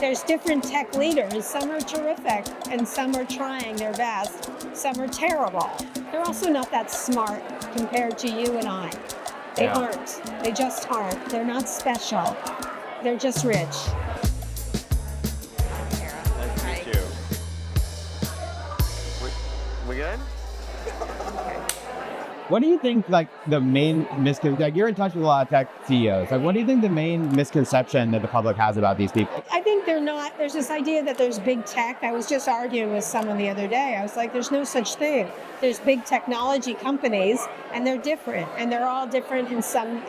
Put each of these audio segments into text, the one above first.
there's different tech leaders. Some are terrific and some are trying their best. Some are terrible. They're also not that smart compared to you and I. They aren't. They just aren't. They're not special. They're just rich. Nice to meet you. We good? What do you think, like, the main misconception, like, you're in touch with a lot of tech CEOs, like, what do you think the main misconception that the public has about these people? I think there's this idea that there's big tech. I was just arguing with someone the other day. I was like, there's no such thing. There's big technology companies, and they're different, and they're all different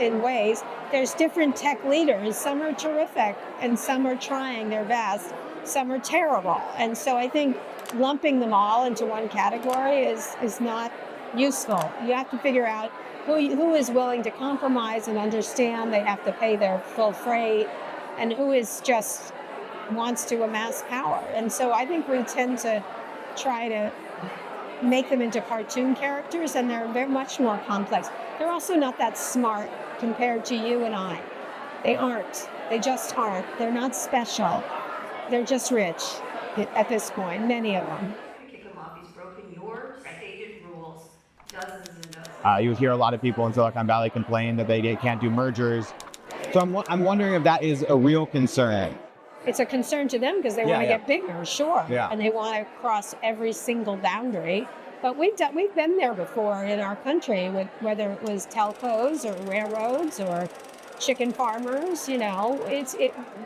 in ways. There's different tech leaders. Some are terrific, and some are trying their best. Some are terrible. And so I think lumping them all into one category is not useful. You have to figure out who is willing to compromise and understand they have to pay their full freight, and who is just wants to amass power. And so I think we tend to try to make them into cartoon characters, and they're much more complex. They're also not that smart compared to you and I. They aren't. They just aren't. They're not special. They're just rich at this point, many of them. Kick him off. He's broken your stated rules dozens and dozens. You hear a lot of people in Silicon Valley complain that they can't do mergers. So I'm wondering if that is a real concern. It's a concern to them because they want to get bigger, sure. Yeah. And they want to cross every single boundary. But we've been there before in our country, with whether it was telcos or railroads or chicken farmers.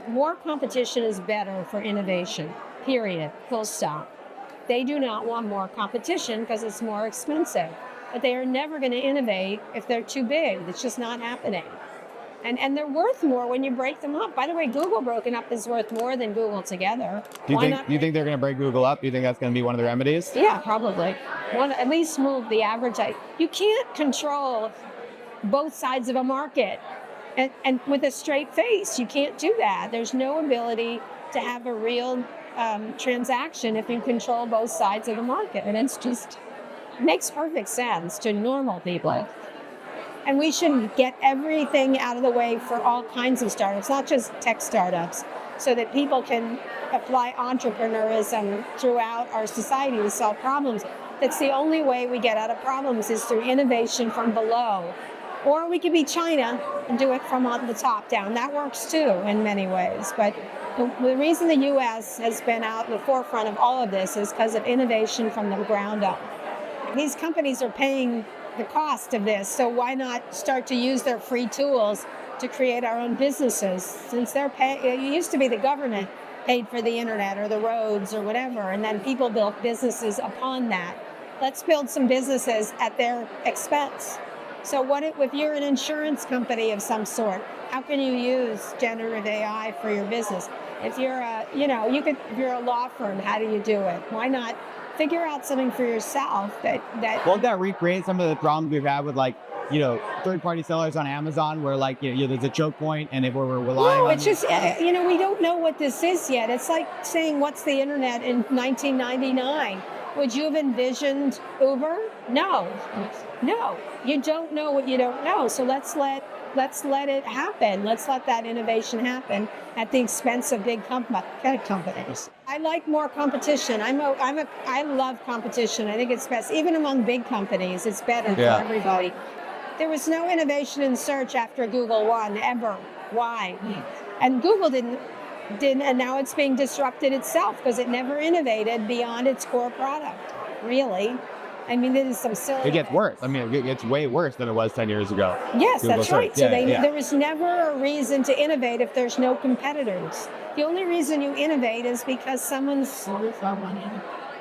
More competition is better for innovation, period, full stop. They do not want more competition because it's more expensive. But they are never going to innovate if they're too big. It's just not happening. And they're worth more when you break them up. By the way, Google broken up is worth more than Google together. Do you think they're going to break Google up? Do you think that's going to be one of the remedies? Yeah, probably. At least move the average. You can't control both sides of a market and with a straight face. You can't do that. There's no ability to have a real transaction if you control both sides of the market. And it makes perfect sense to normal people. And we should get everything out of the way for all kinds of startups, not just tech startups, so that people can apply entrepreneurism throughout our society to solve problems. That's the only way we get out of problems, is through innovation from below. Or we could be China and do it from on the top down. That works too in many ways. But the reason the U.S. has been out in the forefront of all of this is because of innovation from the ground up. These companies are paying the cost of this, so why not start to use their free tools to create our own businesses? Since it used to be the government paid for the internet or the roads or whatever, and then people built businesses upon that. Let's build some businesses at their expense. So if you're an insurance company of some sort, how can you use generative AI for your business? If you're if you're a law firm, how do you do it? Why not figure out something for yourself that Won't that recreate some of the problems we've had with, like, third-party sellers on Amazon, where, like, there's a choke point, and if we're relying on... No, it's just, we don't know what this is yet. It's like saying, what's the internet in 1999? Would you have envisioned Uber? No, you don't know what you don't know. So let's let it happen. Let's let that innovation happen at the expense of big companies. I like more competition. I love competition. I think it's best, even among big companies. It's better for everybody. There was no innovation in search after Google won ever. Why? And Google didn't, and now it's being disrupted itself because it never innovated beyond its core product. Really. I mean, it is some silly... It gets worse. I mean, it gets way worse than it was 10 years ago. Yes, Google that's search. right. So there was never a reason to innovate if there's no competitors. The only reason you innovate is because someone's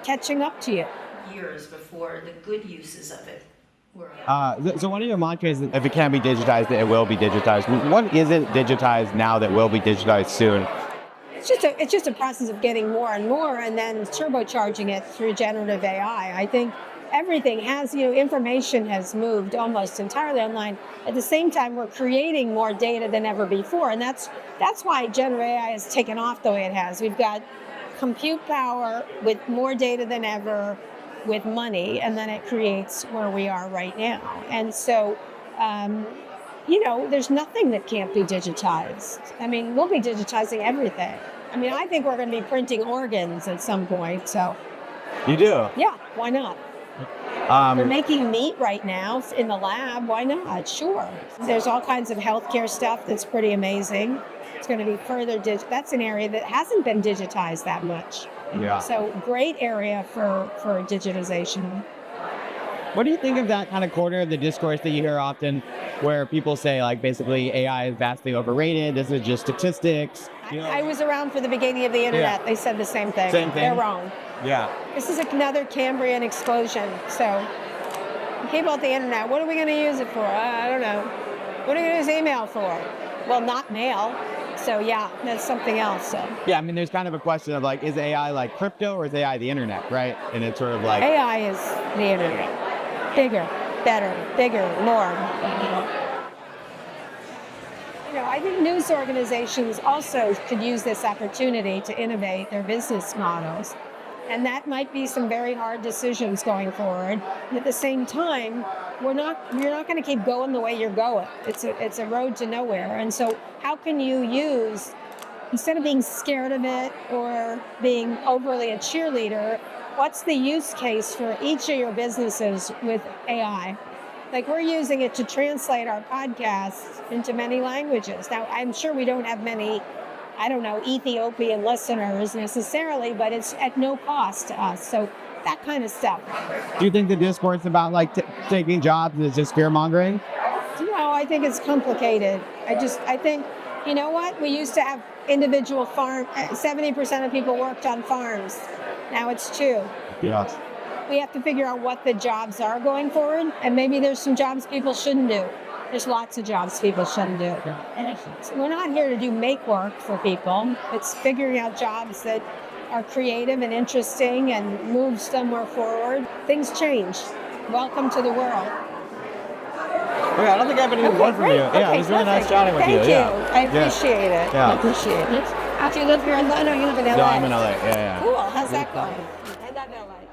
catching up to you. Years before the good uses of it were... So one of your mantras is, if it can't be digitized, it will be digitized. What isn't digitized now that will be digitized soon? It's just a process of getting more and more, and then turbocharging it through generative AI. I think everything has, information has moved almost entirely online. At the same time, we're creating more data than ever before, and that's why generative AI has taken off the way it has. We've got compute power with more data than ever, with money, and then it creates where we are right now. And so, there's nothing that can't be digitized. I mean, we'll be digitizing everything. I mean, I think we're going to be printing organs at some point. So, You do? yeah, why not? We're making meat right now in the lab. Why not? Sure. There's all kinds of healthcare stuff that's pretty amazing. It's going to be further. That's an area that hasn't been digitized that much. Yeah. So great area for digitization. What do you think of that kind of corner of the discourse that you hear often where people say, like, basically AI is vastly overrated, this is just statistics? You know? I was around for the beginning of the internet. Yeah. They said the same thing. Same thing? They're wrong. Yeah. This is another Cambrian explosion. So people at the internet, what are we going to use it for? I don't know. What are we going to use email for? Well, not mail. So yeah, that's something else. So Yeah, I mean, there's kind of a question of, like, is AI like crypto or is AI the internet, right? And it's sort of like... AI is the internet. Bigger, better, bigger, more. You know, I think news organizations also could use this opportunity to innovate their business models. And that might be some very hard decisions going forward. And at the same time, you're not going to keep going the way you're going. It's a road to nowhere. And so how can you use, instead of being scared of it or being overly a cheerleader, what's the use case for each of your businesses with AI? Like, we're using it to translate our podcasts into many languages. Now, I'm sure we don't have many, I don't know, Ethiopian listeners necessarily, but it's at no cost to us. So that kind of stuff. Do you think the discourse about, like, taking jobs is just fear-mongering? No, I think it's complicated. I think, you know what? We used to have individual 70% of people worked on farms. Now it's 2. Yeah. We have to figure out what the jobs are going forward, and maybe there's some jobs people shouldn't do. There's lots of jobs people shouldn't do. So we're not here to do make work for people. It's figuring out jobs that are creative and interesting and move somewhere forward. Things change. Welcome to the world. Okay, I don't think I have anything more from you. Yeah, it was really nice chatting with you. Thank you. I appreciate it. Yeah. I appreciate it. Do you live here in LA? No, you live in LA. No, I'm in LA. Yeah. Cool. How's that going? I love LA.